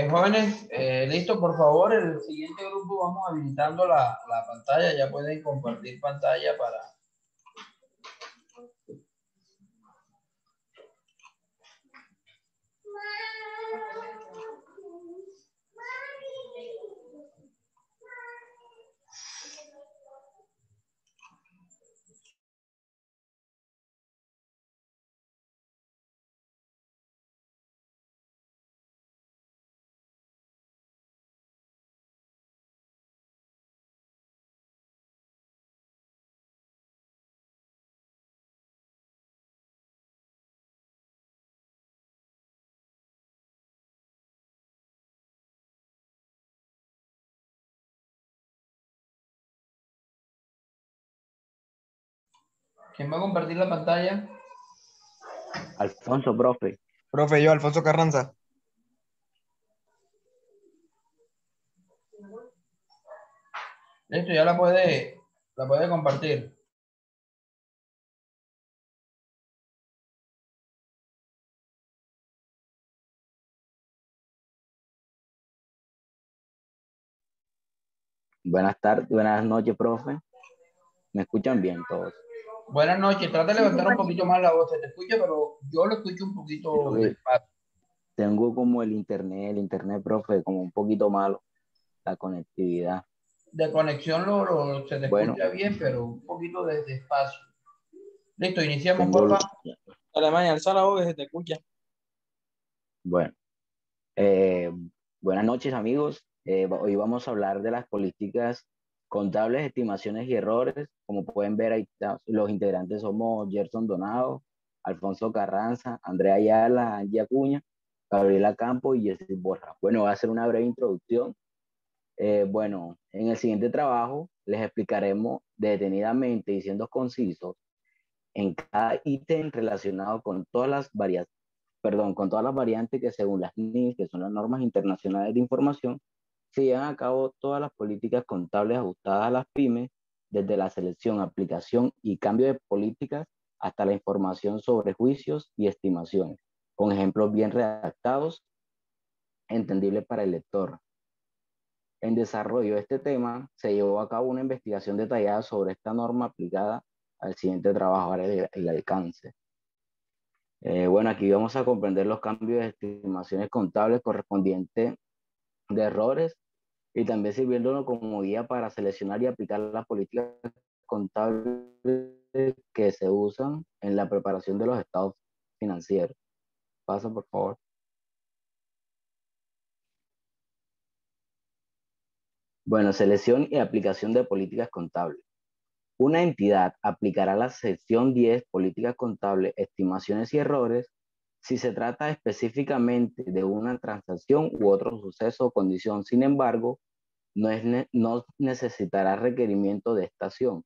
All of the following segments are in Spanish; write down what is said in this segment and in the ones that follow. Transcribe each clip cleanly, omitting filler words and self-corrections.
Jóvenes, listo, por favor, el siguiente grupo vamos habilitando la pantalla, ya pueden compartir pantalla para... ¿Quién va a compartir la pantalla? Alfonso, profe. Profe, yo, Alfonso Carranza. Listo, ya la puede compartir. Buenas tardes, buenas noches, profe. ¿Me escuchan bien todos? Buenas noches, trata de levantar un poquito más la voz, se te escucha, pero yo lo escucho un poquito despacio. Tengo como el internet, profe, como un poquito malo, la conectividad. De conexión se te Bueno, escucha bien, pero un poquito de despacio. Listo, iniciamos, tengo, porfa. Alemania, alza la voz que se te escucha. bueno, buenas noches, amigos. Hoy vamos a hablar de las políticas contables, estimaciones y errores. Como pueden ver, ahí los integrantes somos Gerson Donado, Alfonso Carranza, Andrea Ayala, Angie Acuña, Gabriela Campo y Jessy Borja. Bueno, voy a hacer una breve introducción. Bueno, en el siguiente trabajo les explicaremos detenidamente y siendo concisos en cada ítem relacionado con todas las con todas las variantes que según las NIF, que son las normas internacionales de información, se llevan a cabo todas las políticas contables ajustadas a las pymes, desde la selección, aplicación y cambio de políticas hasta la información sobre juicios y estimaciones, con ejemplos bien redactados, entendibles para el lector. En desarrollo de este tema, se llevó a cabo una investigación detallada sobre esta norma aplicada al siguiente trabajo, ahora el alcance. Bueno, aquí vamos a comprender los cambios de estimaciones contables correspondientes de errores y también sirviéndonos como guía para seleccionar y aplicar las políticas contables que se usan en la preparación de los estados financieros. Pasa, por favor. Bueno, selección y aplicación de políticas contables. Una entidad aplicará la sección 10, políticas contables, estimaciones y errores, si se trata específicamente de una transacción u otro suceso o condición. Sin embargo, no necesitará requerimiento de estación.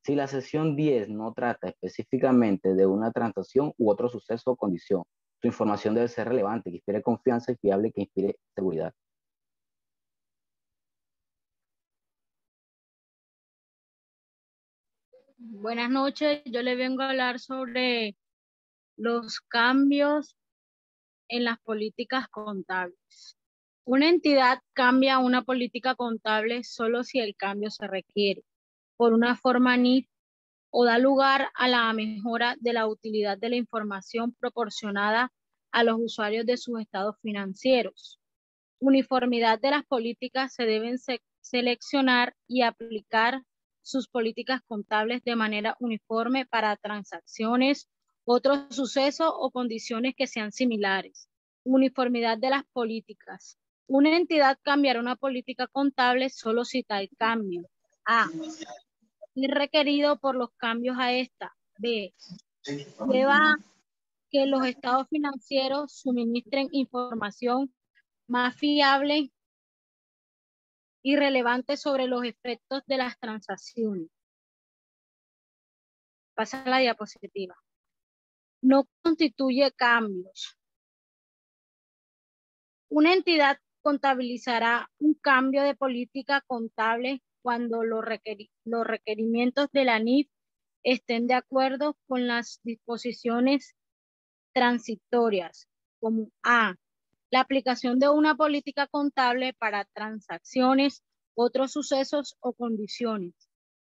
Si la sección 10 no trata específicamente de una transacción u otro suceso o condición, su información debe ser relevante, que inspire confianza y fiable, que inspire seguridad. Buenas noches, yo le vengo a hablar sobre los cambios en las políticas contables. Una entidad cambia una política contable solo si el cambio se requiere por una forma NIF o da lugar a la mejora de la utilidad de la información proporcionada a los usuarios de sus estados financieros. Uniformidad de las políticas, se deben seleccionar y aplicar sus políticas contables de manera uniforme para transacciones, otros sucesos o condiciones que sean similares. Uniformidad de las políticas. Una entidad cambiará una política contable solo si tal cambio: A, es requerido por los cambios a esta; B, lleva a que los estados financieros suministren información más fiable y relevante sobre los efectos de las transacciones. Pasa a la diapositiva. No constituye cambios. Una entidad contabilizará un cambio de política contable cuando los requerimientos de la NIF estén de acuerdo con las disposiciones transitorias, como A, la aplicación de una política contable para transacciones, otros sucesos o condiciones;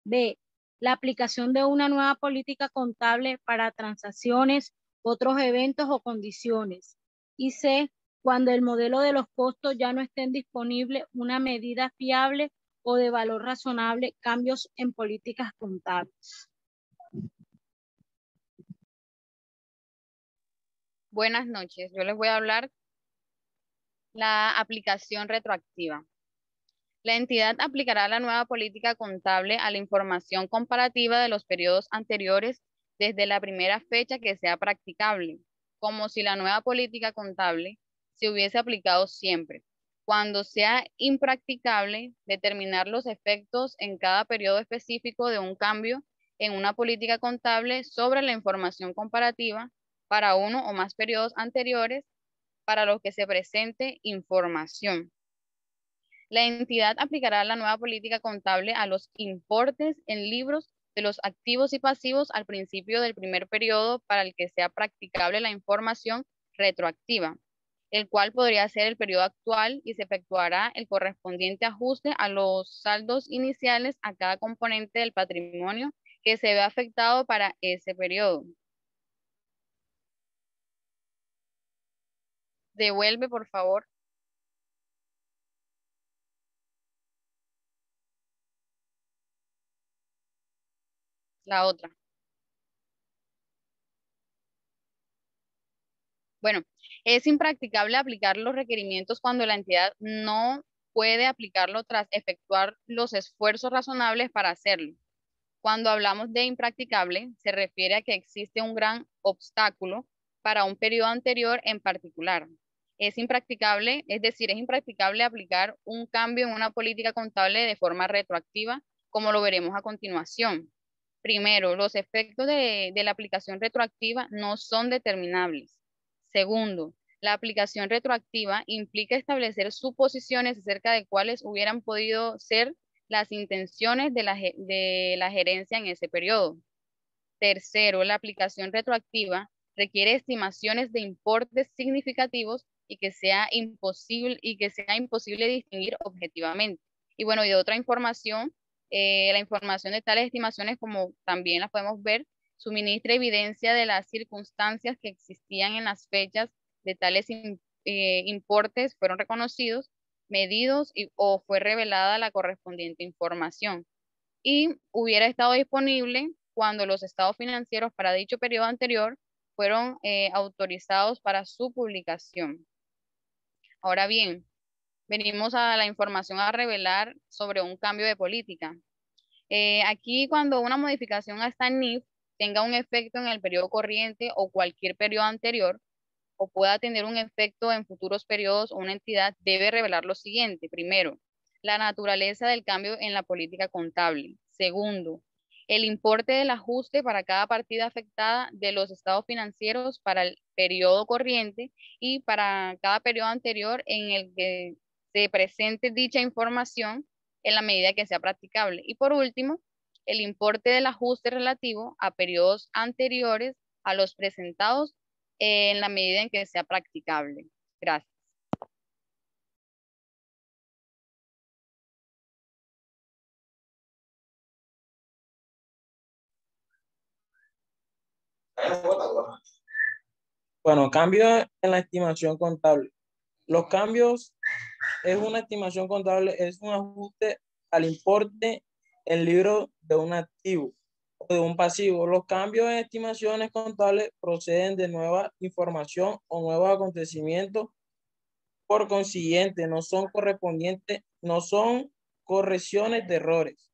B, la aplicación de una nueva política contable para transacciones, otros eventos o condiciones; y C, cuando el modelo de los costos ya no estén disponible una medida fiable o de valor razonable, cambios en políticas contables. Buenas noches, yo les voy a hablar la aplicación retroactiva. La entidad aplicará la nueva política contable a la información comparativa de los periodos anteriores desde la primera fecha que sea practicable, como si la nueva política contable se hubiese aplicado siempre. Cuando sea impracticable, determinar los efectos en cada periodo específico de un cambio en una política contable sobre la información comparativa para uno o más periodos anteriores para los que se presente información. La entidad aplicará la nueva política contable a los importes en libros de los activos y pasivos al principio del primer periodo para el que sea practicable la información retroactiva, el cual podría ser el periodo actual, y se efectuará el correspondiente ajuste a los saldos iniciales a cada componente del patrimonio que se vea afectado para ese periodo. Devuelve, por favor. La otra. Bueno, es impracticable aplicar los requerimientos cuando la entidad no puede aplicarlo tras efectuar los esfuerzos razonables para hacerlo. Cuando hablamos de impracticable, se refiere a que existe un gran obstáculo para un periodo anterior en particular. Es impracticable, es decir, es impracticable aplicar un cambio en una política contable de forma retroactiva, como lo veremos a continuación. Primero, los efectos de la aplicación retroactiva no son determinables. Segundo, la aplicación retroactiva implica establecer suposiciones acerca de cuáles hubieran podido ser las intenciones de la gerencia en ese periodo. Tercero, la aplicación retroactiva requiere estimaciones de importes significativos y que sea imposible distinguir objetivamente. Y bueno, y de otra información, la información de tales estimaciones, como también las podemos ver, suministra evidencia de las circunstancias que existían en las fechas de tales importes fueron reconocidos, medidos o fue revelada la correspondiente información, y hubiera estado disponible cuando los estados financieros para dicho periodo anterior fueron autorizados para su publicación. Ahora bien, venimos a la información a revelar sobre un cambio de política. Aquí, cuando una modificación a esta NIF tenga un efecto en el periodo corriente o cualquier periodo anterior, o pueda tener un efecto en futuros periodos, o una entidad debe revelar lo siguiente. Primero, la naturaleza del cambio en la política contable. Segundo, el importe del ajuste para cada partida afectada de los estados financieros para el periodo corriente y para cada periodo anterior en el que se presente dicha información en la medida que sea practicable. Y por último, el importe del ajuste relativo a periodos anteriores a los presentados en la medida en que sea practicable. Gracias. Bueno, cambios en la estimación contable. Los cambios es una estimación contable, es un ajuste al importe en libro de un activo o de un pasivo. Los cambios en estimaciones contables proceden de nueva información o nuevos acontecimientos Por consiguiente, no son correcciones de errores.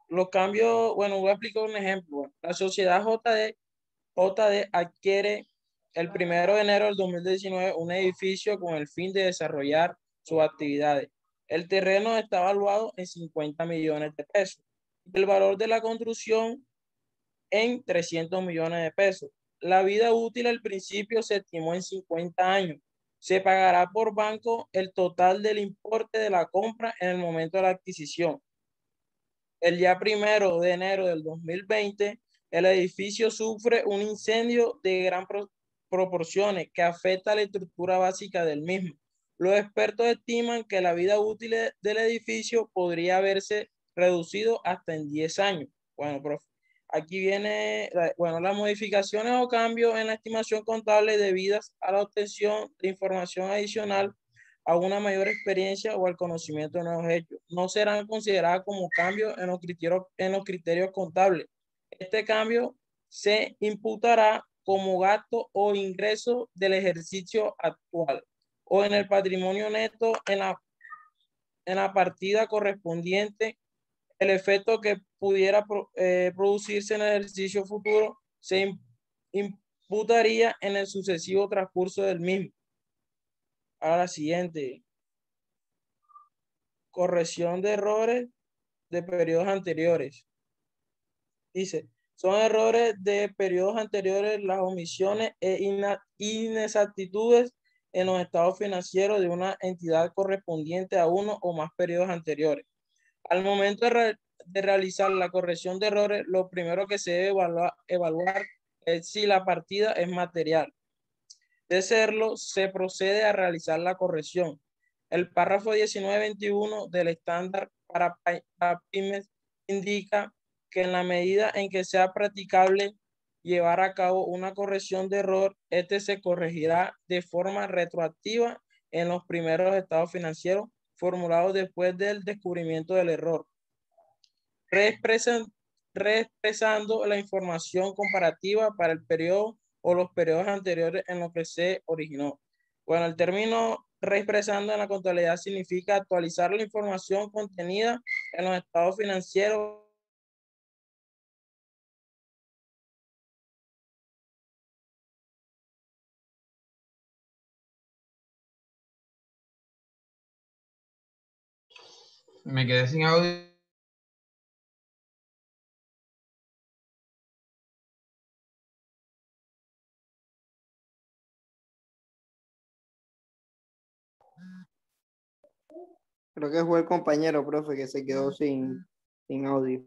Los cambios, voy a explicar un ejemplo. La sociedad JD adquiere el 1 de enero del 2019 un edificio con el fin de desarrollar sus actividades. El terreno está evaluado en 50 millones de pesos. El valor de la construcción en 300 millones de pesos. La vida útil al principio se estimó en 50 años. Se pagará por banco el total del importe de la compra en el momento de la adquisición. El día 1 de enero del 2020, el edificio sufre un incendio de gran proporciones que afecta a la estructura básica del mismo. Los expertos estiman que la vida útil del edificio podría haberse reducido hasta en 10 años. Bueno, profe, aquí viene, las modificaciones o cambios en la estimación contable debidas a la obtención de información adicional a una mayor experiencia o al conocimiento de nuevos hechos. No serán consideradas como cambios en los criterios contables. Este cambio se imputará como gasto o ingreso del ejercicio actual o en el patrimonio neto en la partida correspondiente. El efecto que pudiera producirse en el ejercicio futuro se imputaría en el sucesivo transcurso del mismo. Ahora siguiente. Corrección de errores de periodos anteriores. Dice, son errores de periodos anteriores las omisiones e inexactitudes en los estados financieros de una entidad correspondiente a uno o más periodos anteriores. Al momento de realizar la corrección de errores, lo primero que se debe evaluar es si la partida es material. De serlo, se procede a realizar la corrección. El párrafo 1921 del estándar para pymes indica que en la medida en que sea practicable llevar a cabo una corrección de error, este se corregirá de forma retroactiva en los primeros estados financieros formulados después del descubrimiento del error, reexpresando la información comparativa para el periodo o los periodos anteriores en los que se originó. Bueno, el término reexpresando en la contabilidad significa actualizar la información contenida en los estados financieros. Me quedé sin audio. Creo que fue el compañero, profe, que se quedó sin audio.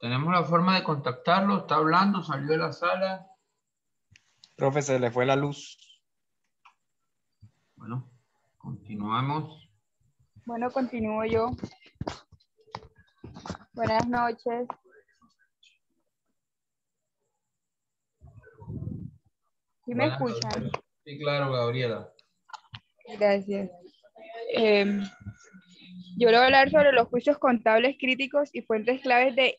Tenemos la forma de contactarlo. Está hablando, salió de la sala. Profe, se le fue la luz. Bueno, continuamos. Bueno, continúo yo. Buenas noches. ¿Sí me escuchan? Sí, claro, Gabriela. Gracias. Yo voy a hablar sobre los juicios contables críticos y fuentes claves de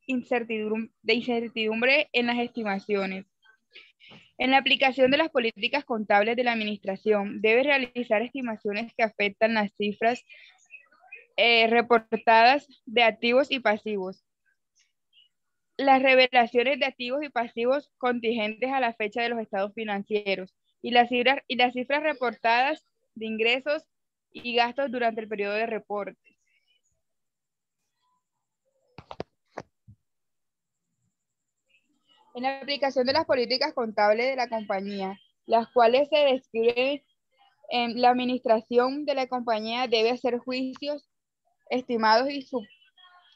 incertidumbre en las estimaciones. En la aplicación de las políticas contables de la administración, debe realizar estimaciones que afectan las cifras reportadas de activos y pasivos. Las revelaciones de activos y pasivos contingentes a la fecha de los estados financieros y las cifras reportadas de ingresos y gastos durante el periodo de reporte. En la aplicación de las políticas contables de la compañía, las cuales se describen en la administración de la compañía, debe hacer juicios estimados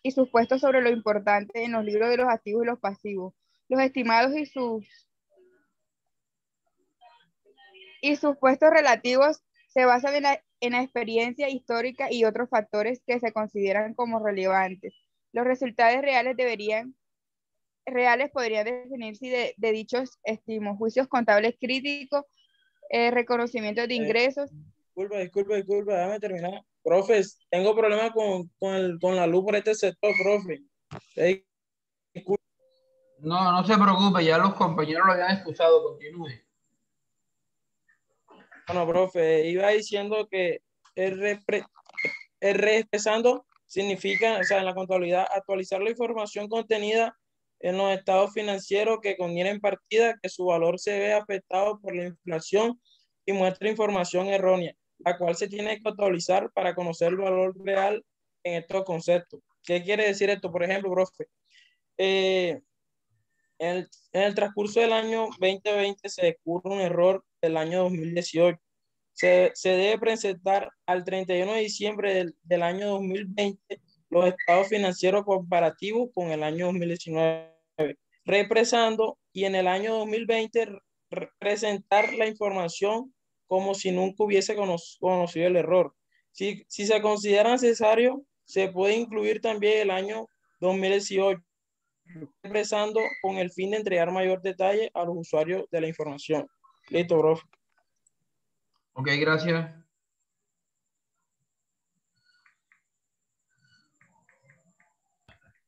y sus puestos sobre lo importante en los libros de los activos y los pasivos. Los estimados y sus puestos relativos se basan en la experiencia histórica y otros factores que se consideran como relevantes. Los resultados reales podrían definirse de dichos estímulos, juicios contables críticos, reconocimiento de ingresos. Disculpa, déjame terminar. Profes, tengo problemas con la luz por este sector, profe. No, no se preocupe, ya los compañeros lo habían excusado, continúe. Bueno, profe, iba diciendo que expresando significa, o sea, en la contabilidad, actualizar la información contenida en los estados financieros que contienen partidas que su valor se ve afectado por la inflación y muestra información errónea, la cual se tiene que actualizar para conocer el valor real en estos conceptos. ¿Qué quiere decir esto? Por ejemplo, profe, en el transcurso del año 2020 se descubre un error del año 2018. Se debe presentar al 31 de diciembre del año 2020 los estados financieros comparativos con el año 2019, represando, y en el año 2020 presentar la información como si nunca hubiese conocido el error. Si se considera necesario, se puede incluir también el año 2018, expresando con el fin de entregar mayor detalle a los usuarios de la información. Listo, profe. Ok, gracias.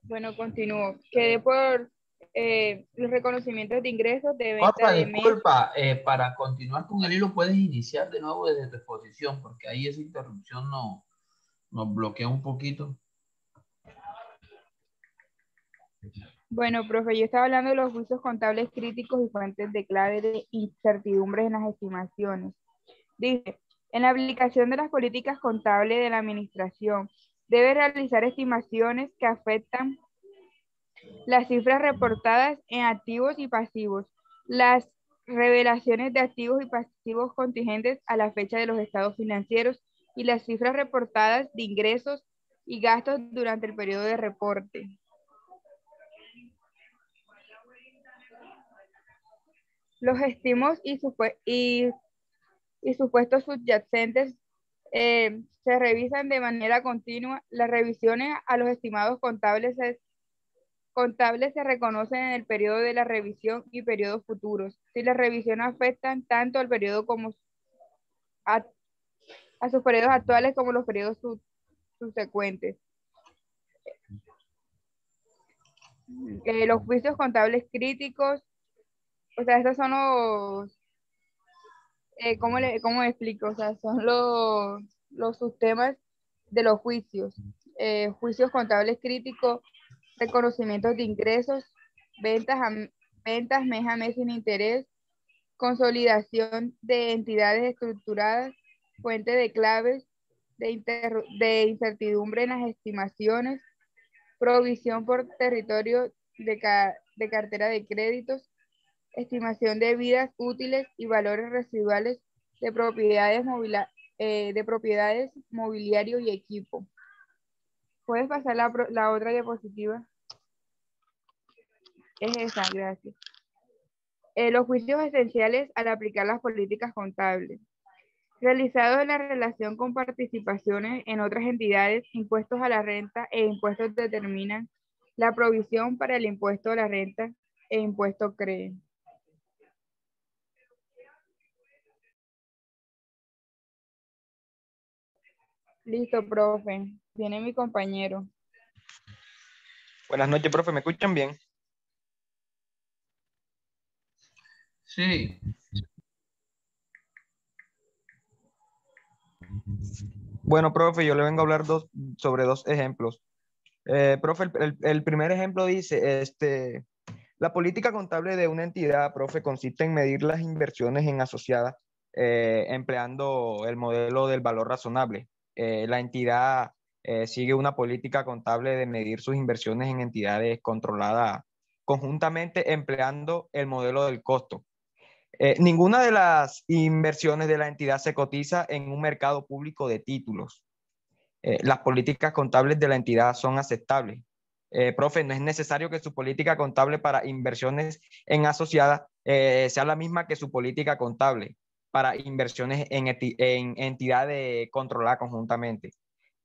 Bueno, continúo. Quedé por los reconocimientos de ingresos de venta Porfa, de disculpa, para continuar con el hilo puedes iniciar de nuevo desde tu exposición, porque ahí esa interrupción nos bloquea un poquito. Bueno, profe, yo estaba hablando de los juicios contables críticos y fuentes de clave de incertidumbres en las estimaciones. Dice, en la aplicación de las políticas contables de la administración, debe realizar estimaciones que afectan las cifras reportadas en activos y pasivos, las revelaciones de activos y pasivos contingentes a la fecha de los estados financieros y las cifras reportadas de ingresos y gastos durante el periodo de reporte. Los estimos y supuestos subyacentes se revisan de manera continua. Las revisiones a los estimados contables se reconocen en el periodo de la revisión y periodos futuros. Si las revisiones afectan tanto al periodo como a sus periodos actuales como los periodos subsecuentes. Los juicios contables críticos, o sea, estos son los, ¿cómo explico? O sea, son los subtemas de los juicios. Juicios contables críticos, reconocimientos de ingresos, ventas mes a mes sin interés, consolidación de entidades estructuradas, fuente de claves, de incertidumbre en las estimaciones, provisión por territorio de cartera de créditos, estimación de vidas útiles y valores residuales de propiedades mobiliario y equipo. ¿Puedes pasar la otra diapositiva? Es esa, gracias. Los juicios esenciales al aplicar las políticas contables. Realizados en la relación con participaciones en otras entidades, impuestos a la renta e impuestos determinan la provisión para el impuesto a la renta e impuesto CREE. Listo, profe. Viene mi compañero. Buenas noches, profe. ¿Me escuchan bien? Sí. Bueno, profe, yo le vengo a hablar sobre dos ejemplos. Profe, el primer ejemplo dice, la política contable de una entidad, profe, consiste en medir las inversiones en asociadas empleando el modelo del valor razonable. La entidad sigue una política contable de medir sus inversiones en entidades controladas conjuntamente empleando el modelo del costo. Ninguna de las inversiones de la entidad se cotiza en un mercado público de títulos. las políticas contables de la entidad son aceptables. Profe, no es necesario que su política contable para inversiones en asociadas sea la misma que su política contable para inversiones en entidades controladas conjuntamente.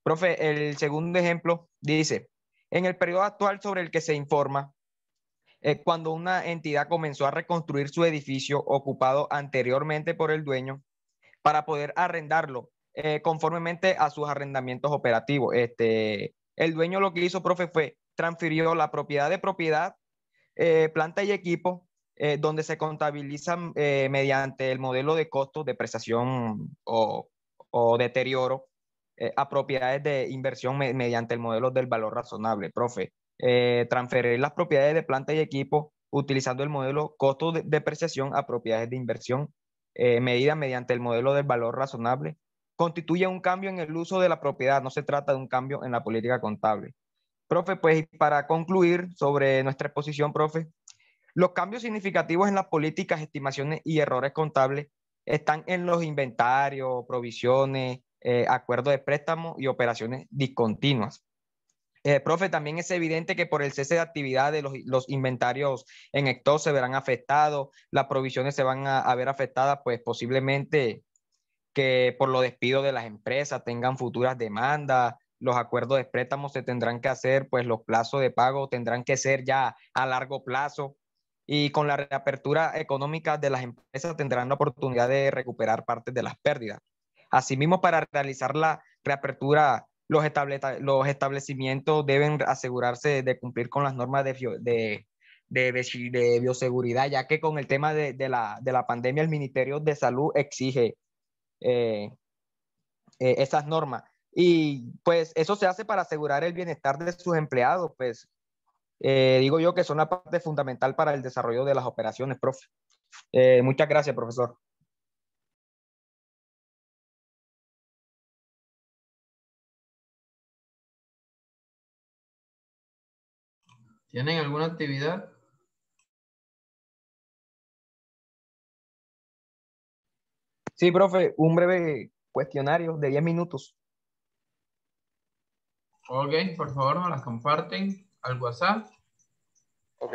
Profe, el segundo ejemplo dice, en el periodo actual sobre el que se informa, cuando una entidad comenzó a reconstruir su edificio ocupado anteriormente por el dueño para poder arrendarlo conformemente a sus arrendamientos operativos. El dueño lo que hizo, profe, fue transfirió la propiedad de propiedad, planta y equipo, donde se contabilizan mediante el modelo de costos, depreciación o deterioro a propiedades de inversión mediante el modelo del valor razonable, profe. Transferir las propiedades de planta y equipo utilizando el modelo costo de depreciación a propiedades de inversión medida mediante el modelo del valor razonable constituye un cambio en el uso de la propiedad, no se trata de un cambio en la política contable. Profe, pues para concluir sobre nuestra exposición, profe, los cambios significativos en las políticas, estimaciones y errores contables están en los inventarios, provisiones, acuerdos de préstamo y operaciones discontinuas. Profe, también es evidente que por el cese de actividad de los inventarios en stock se verán afectados, las provisiones se van a ver afectadas, pues posiblemente que por los despidos de las empresas tengan futuras demandas, los acuerdos de préstamos se tendrán que hacer, pues los plazos de pago tendrán que ser ya a largo plazo y con la reapertura económica de las empresas tendrán la oportunidad de recuperar partes de las pérdidas. Asimismo, para realizar la reapertura, los establecimientos deben asegurarse de cumplir con las normas de bioseguridad, ya que con el tema de la pandemia el Ministerio de Salud exige eh, esas normas. Y pues eso se hace para asegurar el bienestar de sus empleados, pues digo yo que son la parte fundamental para el desarrollo de las operaciones, profe. Muchas gracias, profesor. ¿Tienen alguna actividad? Sí, profe, un breve cuestionario de 10 minutos. Ok, por favor, nos las comparten al WhatsApp. Ok.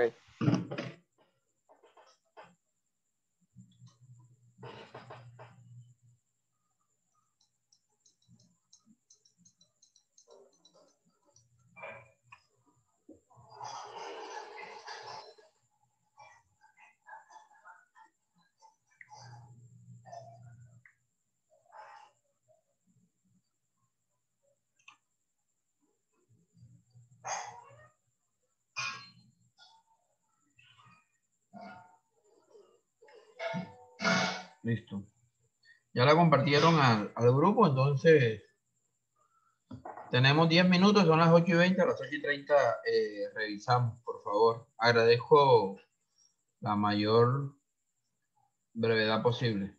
Listo. Ya la compartieron al grupo, entonces tenemos 10 minutos, son las 8:20, a las 8:30 revisamos, por favor. Agradezco la mayor brevedad posible.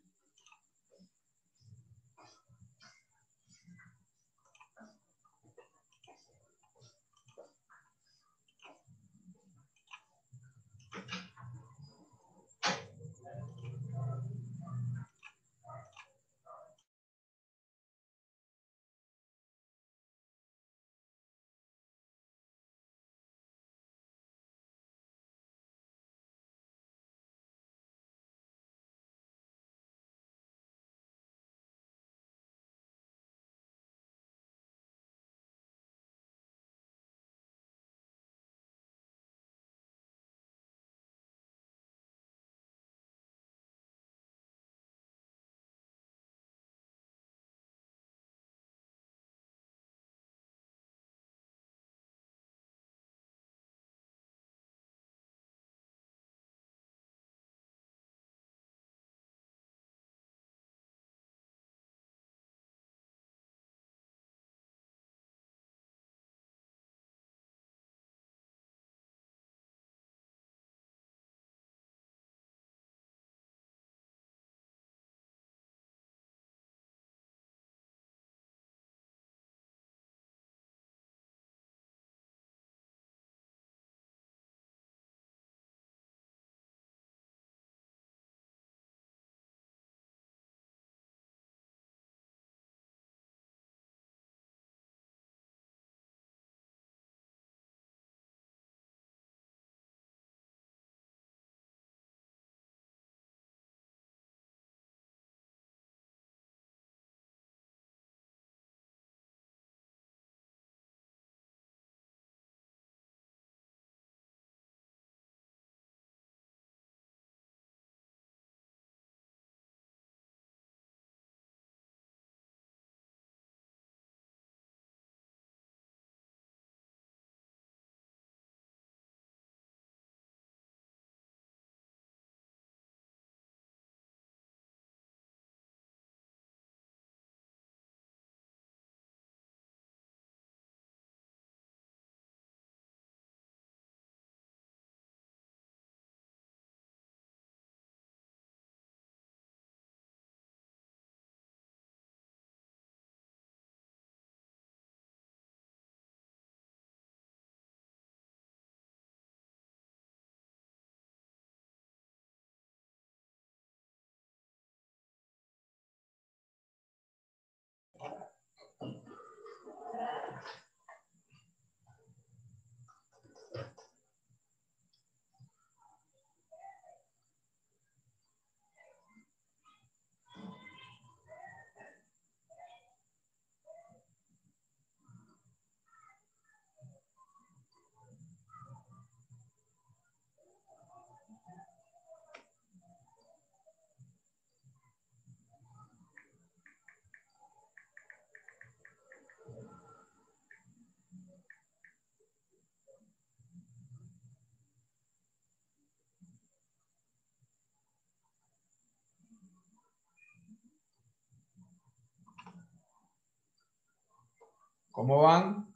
¿Cómo van?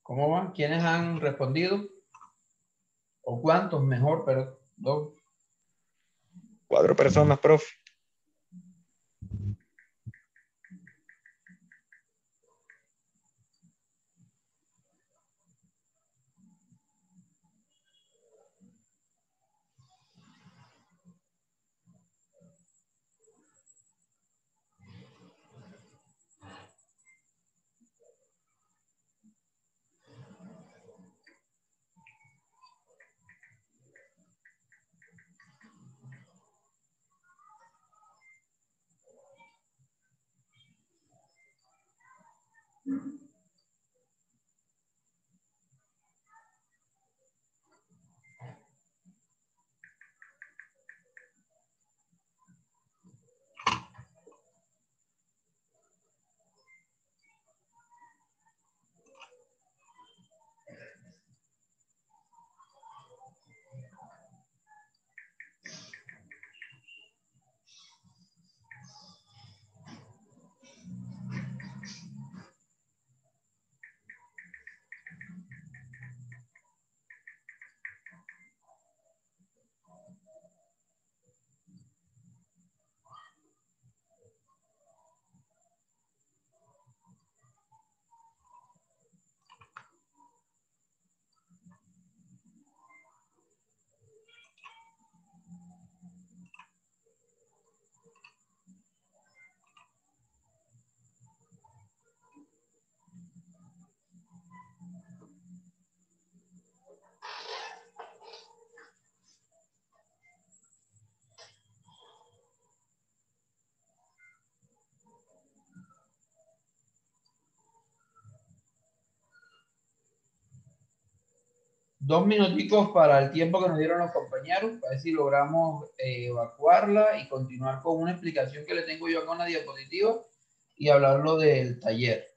¿Cómo van? ¿Quiénes han respondido? ¿O cuántos? Mejor, perdón. 4 personas, profe. Dos minuticos para el tiempo que nos dieron los compañeros, para ver si logramos evacuarla y continuar con una explicación que le tengo yo acá en la diapositiva y hablarlo del taller.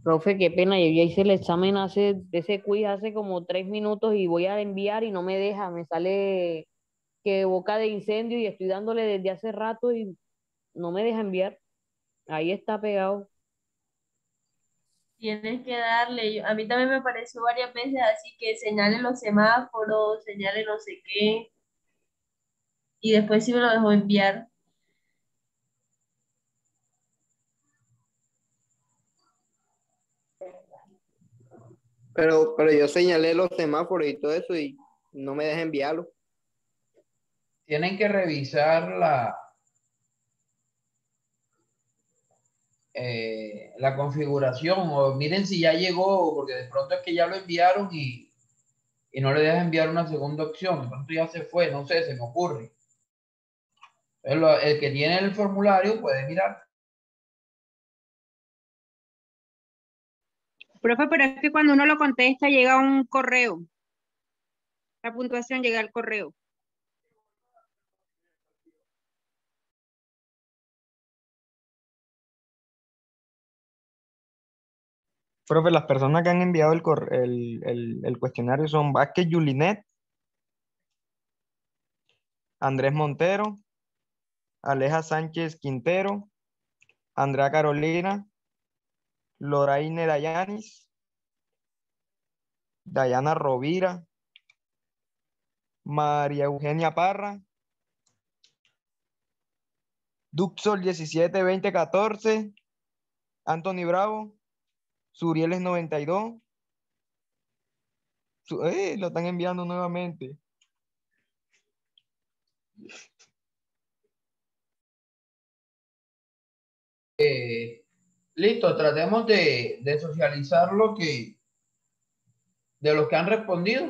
Profe, qué pena, yo ya hice el examen ese quiz hace como 3 minutos y voy a enviar y no me deja, me sale que boca de incendio y estoy dándole desde hace rato y no me deja enviar. Ahí está pegado. Tienes que darle, a mí también me pareció varias veces así que señale los semáforos, señale no sé qué, y después sí me lo dejó enviar. Pero yo señalé los semáforos y todo eso y no me deja enviarlo. Tienen que revisar la configuración, o miren si ya llegó, porque de pronto es que ya lo enviaron y no le deja enviar una segunda opción, de pronto ya se fue, no sé, se me ocurre. El que tiene el formulario puede mirar. Profe, pero es que cuando uno lo contesta llega un correo. La puntuación llega al correo. Profe, las personas que han enviado el cuestionario son Vázquez Yulinet, Andrés Montero, Aleja Sánchez Quintero, Andrea Carolina, Loraine Dayanis, Dayana Rovira, María Eugenia Parra, Duxol 172014, Anthony Bravo, Surieles 92. Lo están enviando nuevamente. Listo, tratemos de socializar lo que de los que han respondido,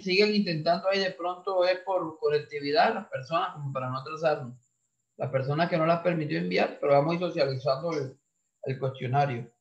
sigan intentando ahí, de pronto es por colectividad las personas, como para no atrasarnos. Las personas que no las permitió enviar, pero vamos a ir socializando el cuestionario.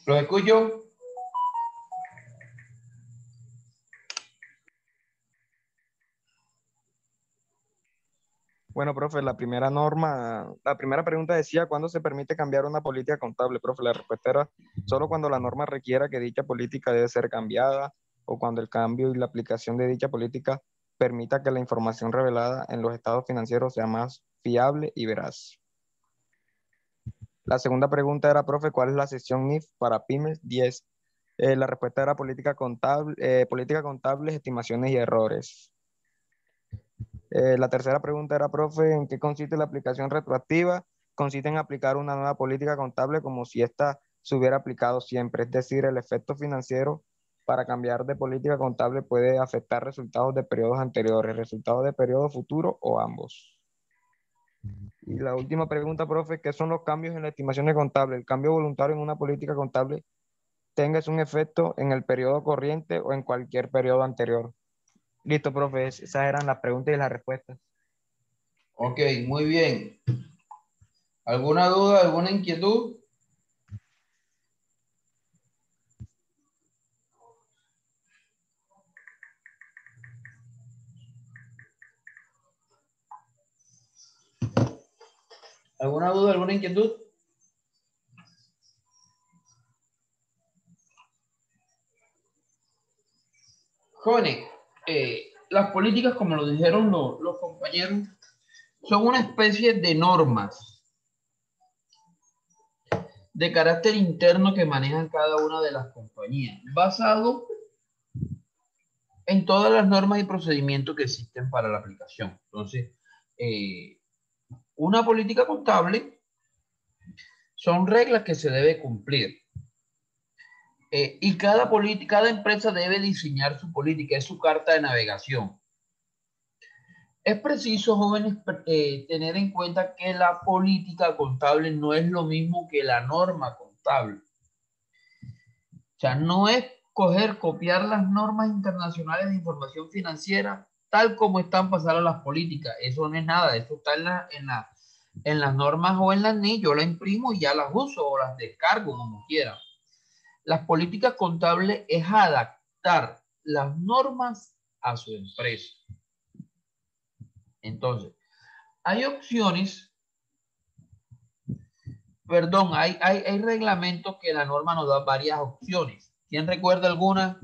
¿Los escucho? Bueno, profe, la primera pregunta decía, ¿cuándo se permite cambiar una política contable? Profe, la respuesta era solo cuando la norma requiera que dicha política debe ser cambiada o cuando el cambio y la aplicación de dicha política permita que la información revelada en los estados financieros sea más fiable y veraz. La segunda pregunta era, profe, ¿cuál es la sección NIF para pymes? 10. La respuesta era política contable, estimaciones y errores. La tercera pregunta era, profe, ¿en qué consiste la aplicación retroactiva? Consiste en aplicar una nueva política contable como si ésta se hubiera aplicado siempre, es decir, el efecto financiero para cambiar de política contable puede afectar resultados de periodos anteriores, resultados de periodo futuro o ambos. Y la última pregunta, profe, ¿qué son los cambios en la estimación de contable? El cambio voluntario en una política contable tenga un efecto en el periodo corriente o en cualquier periodo anterior. Listo, profe, esas eran las preguntas y las respuestas. Ok, muy bien. ¿Alguna duda, alguna inquietud? ¿Alguna duda, alguna inquietud? Jóvenes, las políticas, como lo dijeron los compañeros, son una especie de normas de carácter interno que manejan cada una de las compañías, basado en todas las normas y procedimientos que existen para la aplicación. Entonces, una política contable son reglas que se debe cumplir. Y cada empresa debe diseñar su política, es su carta de navegación. Es preciso, jóvenes, tener en cuenta que la política contable no es lo mismo que la norma contable. O sea, no es copiar las normas internacionales de información financiera tal como están pasadas las políticas. Eso no es nada, eso está en las normas o en las NIF. Yo las imprimo y ya las uso o las descargo como quiera. Las políticas contables es adaptar las normas a su empresa. Entonces, hay opciones, perdón, hay reglamentos que la norma nos da varias opciones. ¿Quién recuerda alguna?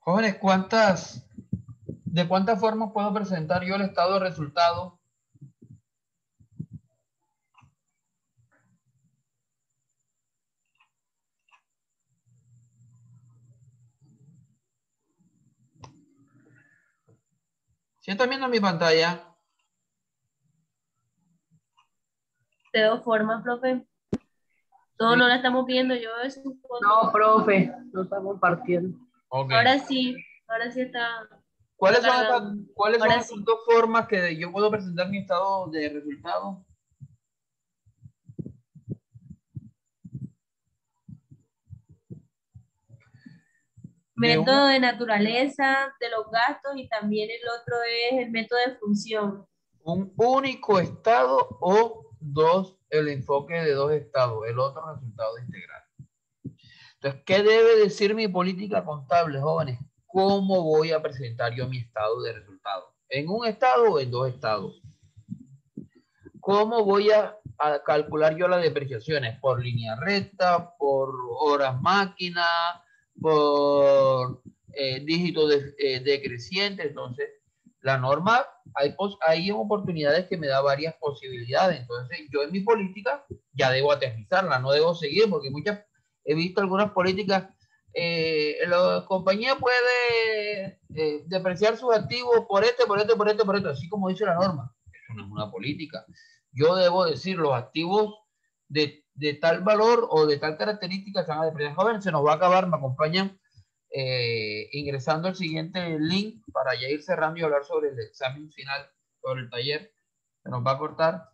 Jóvenes, ¿de cuántas formas puedo presentar yo el estado de resultado? ¿Sí están viendo mi pantalla? De dos formas, profe. No, Sí. no la estamos viendo. Yo veo eso un poco. No, profe, no está compartiendo. Ok. Ahora sí está. ¿Cuáles está son cargando. cuáles son Ahora esas sí. dos formas que yo puedo presentar mi estado de resultado? De Método de naturaleza de los gastos y también el otro es el método de función. un único estado o el enfoque de dos estados, el otro resultado integral. Entonces, ¿qué debe decir mi política contable, jóvenes? ¿Cómo voy a presentar yo mi estado de resultado? ¿En un estado o en dos estados? ¿Cómo voy a calcular yo las depreciaciones? ¿Por línea recta, por horas máquina, por dígitos decrecientes? Entonces, la norma, hay oportunidades que me da varias posibilidades. Entonces, yo en mi política ya debo aterrizarla, no debo seguir, porque he visto algunas políticas, la compañía puede depreciar sus activos por esto, así como dice la norma. Eso no es una política. Yo debo decir los activos de tal valor o de tal característica se van a depreciar. Joven, se nos va a acabar, me acompañan ingresando al siguiente link para ya ir cerrando y hablar sobre el examen final, sobre el taller. Se nos va a cortar.